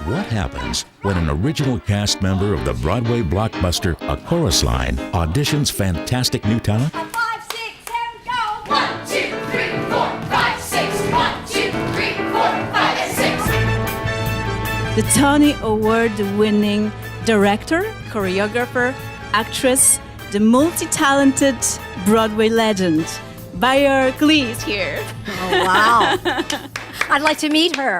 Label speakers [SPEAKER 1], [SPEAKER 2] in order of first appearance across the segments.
[SPEAKER 1] What happens when an original cast member of the Broadway blockbuster A Chorus Line auditions fantastic new talent?
[SPEAKER 2] 5, 6, 7, go! 1, 2, 3, 4, 5, 6. 1, 2, 3, 4, 5, 6.
[SPEAKER 3] The Tony Award-winning director, choreographer, actress, the multi-talented Broadway legend, Bayer is here.
[SPEAKER 4] Oh, wow. I'd like to meet her.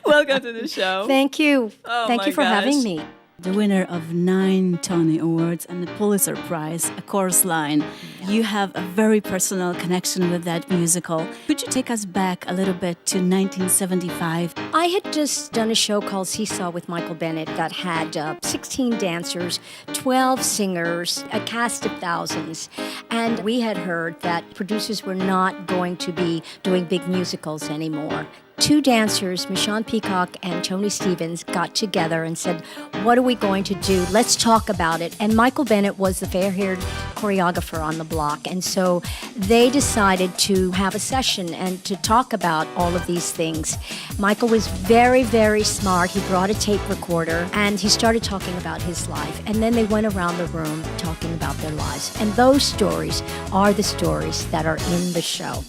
[SPEAKER 3] Welcome to the show.
[SPEAKER 4] Thank you.
[SPEAKER 3] Oh
[SPEAKER 4] Thank
[SPEAKER 3] my
[SPEAKER 4] you for
[SPEAKER 3] gosh.
[SPEAKER 4] having me.
[SPEAKER 3] The winner of 9 Tony Awards and the Pulitzer Prize, A Chorus Line. You have a very personal connection with that musical. Could you take us back a little bit to 1975?
[SPEAKER 4] I had just done a show called Seesaw with Michael Bennett that had 16 dancers, 12 singers, a cast of thousands. And we had heard that producers were not going to be doing big musicals anymore. 2 dancers, Michonne Peacock and Tony Stevens, got together and said, what are we going to do? Let's talk about it. And Michael Bennett was the fair-haired choreographer on the block. And so they decided to have a session and to talk about all of these things. Michael was very, very smart. He brought a tape recorder and he started talking about his life. And then they went around the room talking about their lives. And those stories are the stories that are in the show.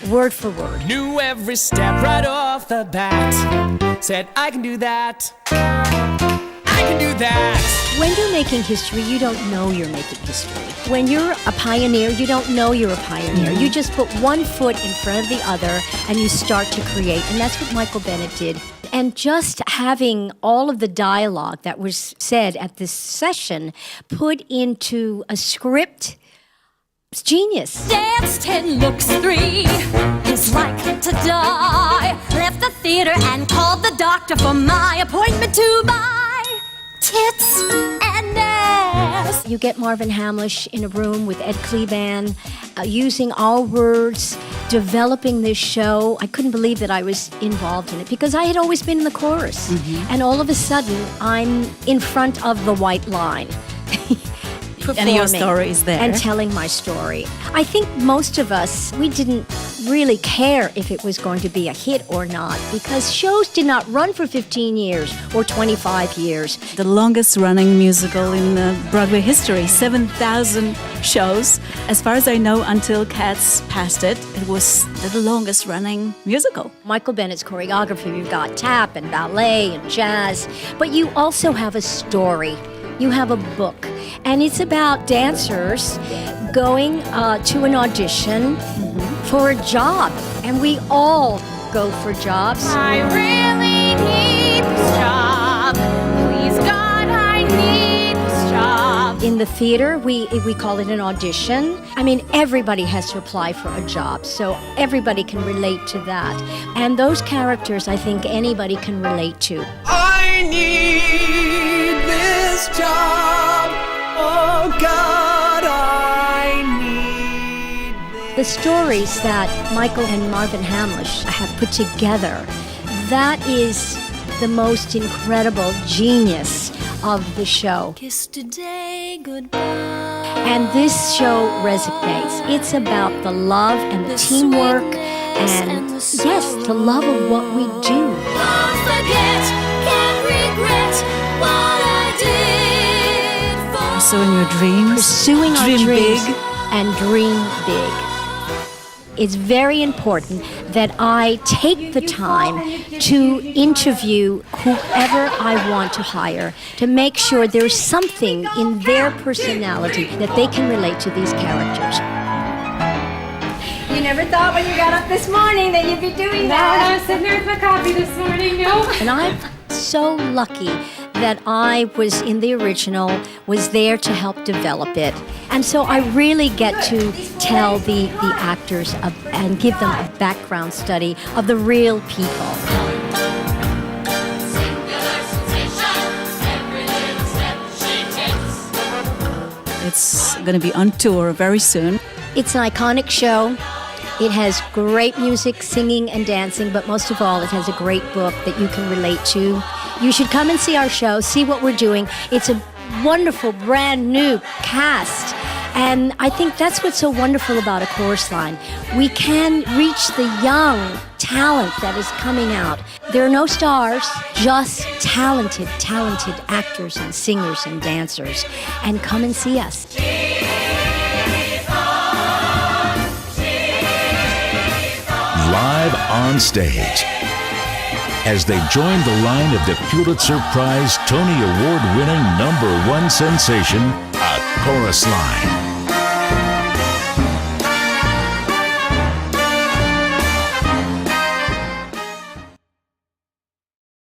[SPEAKER 4] Word for word.
[SPEAKER 5] Knew every step right off the bat. Said, I can do that. I can do that.
[SPEAKER 4] When you're making history, you don't know you're making history. When you're a pioneer, you don't know you're a pioneer. You just put one foot in front of the other and you start to create. And that's what Michael Bennett did. And just having all of the dialogue that was said at this session put into a script, it's genius.
[SPEAKER 6] Dance 10 looks 3 is like to die. Left the theater and called the doctor for my appointment to buy tits and ass.
[SPEAKER 4] You get Marvin Hamlish in a room with Ed Kleban, using our words, developing this show. I couldn't believe that I was involved in it because I had always been in the chorus. And all of a sudden, I'm in front of the white line.
[SPEAKER 3] And your story is there.
[SPEAKER 4] And telling my story. I think most of us, we didn't really care if it was going to be a hit or not because shows did not run for 15 years or 25 years.
[SPEAKER 3] The longest running musical in Broadway history, 7,000 shows. As far as I know, until Cats passed it, it was the longest running musical.
[SPEAKER 4] Michael Bennett's choreography, you've got tap and ballet and jazz, but you also have a story. You have a book, and it's about dancers going to an audition for a job, and we all go for jobs.
[SPEAKER 6] I really need this job. Please God, I need this job.
[SPEAKER 4] In the theater, we call it an audition. I mean, everybody has to apply for a job, so everybody can relate to that. And those characters, I think anybody can relate to.
[SPEAKER 5] I need this job. Oh God, I need this.
[SPEAKER 4] The stories that Michael and Marvin Hamlish have put together, that is the most incredible genius of the show.
[SPEAKER 6] Kiss today, goodbye.
[SPEAKER 4] And this show resonates. It's about the love and the teamwork and, yes, the love of what we do.
[SPEAKER 6] Won't forget, can't regret what I did for.
[SPEAKER 3] Pursuing your dreams.
[SPEAKER 4] Pursuing our
[SPEAKER 3] Dream
[SPEAKER 4] dreams
[SPEAKER 3] big.
[SPEAKER 4] and dream big. It's very important that I take the time to interview whoever I want to hire to make sure there's something in their personality that they can relate to these characters.
[SPEAKER 2] You never thought when you got up this morning that you'd be doing that.
[SPEAKER 7] I was sitting there with my coffee this morning, no.
[SPEAKER 4] And I'm so lucky that I was in the original, was there to help develop it. And so I really get to tell the actors and give them a background study of the real people.
[SPEAKER 3] It's going to be on tour very soon.
[SPEAKER 4] It's an iconic show. It has great music, singing and dancing, but most of all, it has a great book that you can relate to. You should come and see our show, see what we're doing. It's a wonderful, brand new cast. And I think that's what's so wonderful about a chorus line. We can reach the young talent that is coming out. There are no stars, just talented actors and singers and dancers. And come and see us.
[SPEAKER 1] Live on stage as they join the line of the Pulitzer Prize Tony Award winning #1 sensation, A Chorus Line.